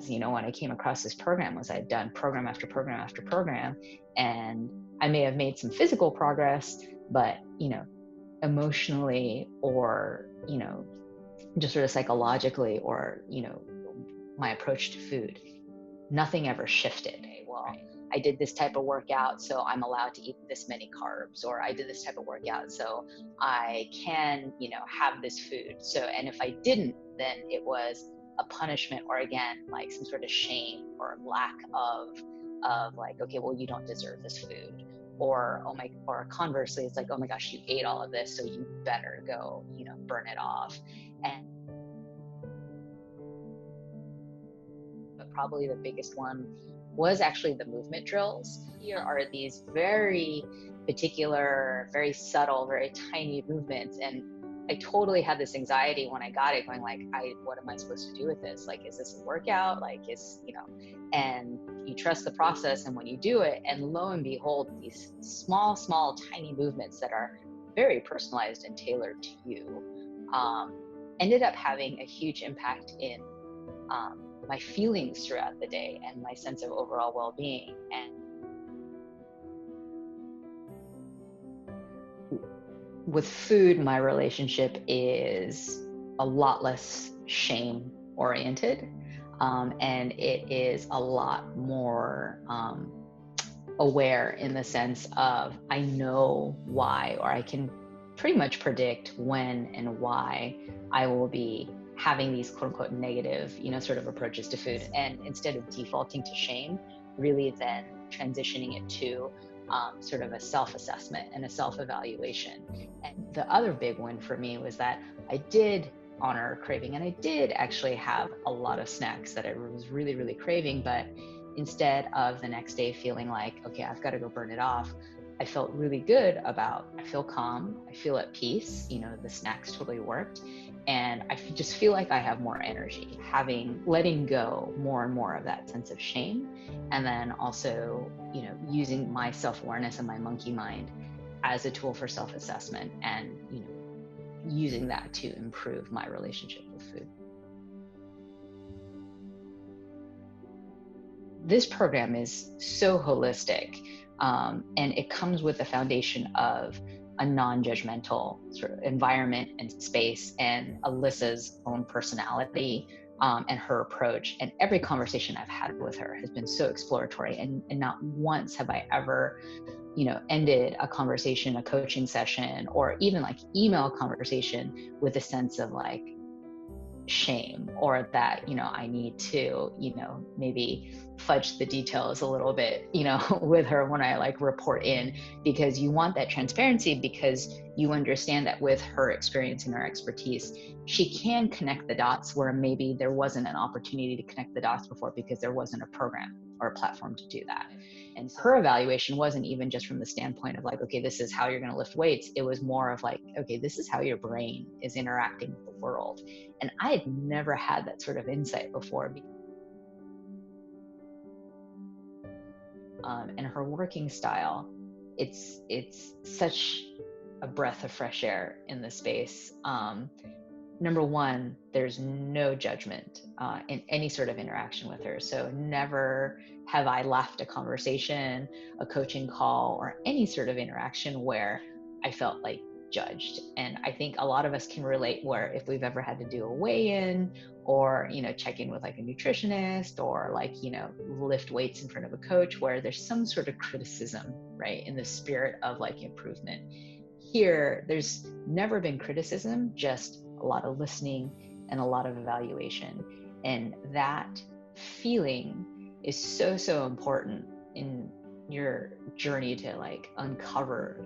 When I came across this program was I'd done program after program after program, and I may have made some physical progress, but, emotionally or, just sort of psychologically or, my approach to food, nothing ever shifted. Okay, well, I did this type of workout, so I'm allowed to eat this many carbs, or I did this type of workout, so I can, have this food. So, and if I didn't, then it was a punishment, or again, like some sort of shame or lack of like, okay, well, you don't deserve this food. Or conversely, it's like, oh my gosh, you ate all of this, so you better go, burn it off. And but probably the biggest one was actually the movement drills. Here are these very particular, very subtle, very tiny movements. And I totally had this anxiety when I got it, going like, what am I supposed to do with this? Like, is this a workout? Like, and you trust the process. And when you do it, and lo and behold, these small, tiny movements that are very personalized and tailored to you, ended up having a huge impact in my feelings throughout the day and my sense of overall well-being. And with food, my relationship is a lot less shame oriented, and it is a lot more aware, in the sense of I know why, or I can pretty much predict when and why I will be having these quote unquote negative, sort of approaches to food. And instead of defaulting to shame, really then transitioning it to sort of a self-assessment and a self-evaluation. And the other big one for me was that I did honor craving, and I did actually have a lot of snacks that I was really, really craving. But instead of the next day feeling like, okay, I've got to go burn it off, I felt really good about, I feel calm, I feel at peace, the snacks totally worked. And I just feel like I have more energy, letting go more and more of that sense of shame. And then also, using my self-awareness and my monkey mind as a tool for self-assessment, and, using that to improve my relationship with food. This program is so holistic, and it comes with the foundation of a non-judgmental sort of environment and space, and Alyssa's own personality, and her approach. And every conversation I've had with her has been so exploratory, and not once have I ever, ended a conversation, a coaching session, or even like email conversation with a sense of like shame, or that, I need to, maybe fudge the details a little bit, with her when I like report in, because you want that transparency, because you understand that with her experience and her expertise, she can connect the dots where maybe there wasn't an opportunity to connect the dots before, because there wasn't a program or a platform to do that. And her evaluation wasn't even just from the standpoint of like, okay, this is how you're going to lift weights. It was more of like, okay, this is how your brain is interacting with the world. And I had never had that sort of insight before. And her working style, it's such a breath of fresh air in the space. Number one, there's no judgment in any sort of interaction with her. So never have I left a conversation, a coaching call, or any sort of interaction where I felt like judged. And I think a lot of us can relate, where if we've ever had to do a weigh-in, or, check in with like a nutritionist, or like, lift weights in front of a coach, where there's some sort of criticism, right, in the spirit of like improvement. Here, there's never been criticism, just a lot of listening and a lot of evaluation. And that feeling is so, so important in your journey to like uncover,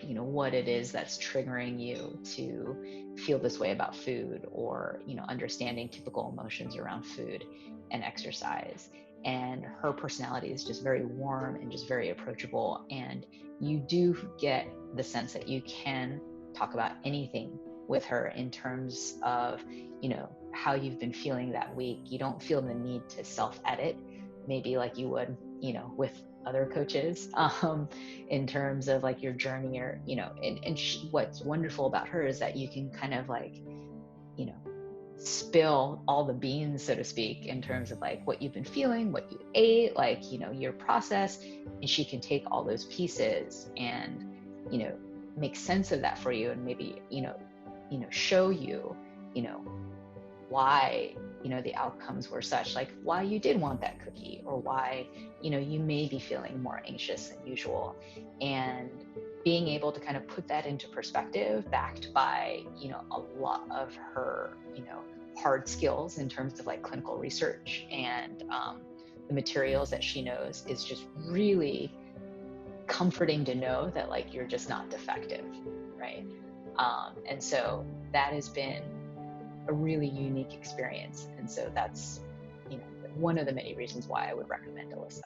what it is that's triggering you to feel this way about food, or, understanding typical emotions around food and exercise. And her personality is just very warm and just very approachable. And you do get the sense that you can talk about anything with her in terms of, how you've been feeling that week. You don't feel the need to self-edit, maybe like you would, with other coaches, in terms of like your journey, or, what's wonderful about her is that you can kind of like, spill all the beans, so to speak, in terms of like what you've been feeling, what you ate, like, your process. And she can take all those pieces and, make sense of that for you, and maybe, show you, why, the outcomes were such, like why you did want that cookie, or why, you may be feeling more anxious than usual. And being able to kind of put that into perspective, backed by, a lot of her, hard skills in terms of like clinical research and the materials that she knows, is just really comforting to know that like you're just not defective, right? And so that has been a really unique experience. And so that's, one of the many reasons why I would recommend Alyssa.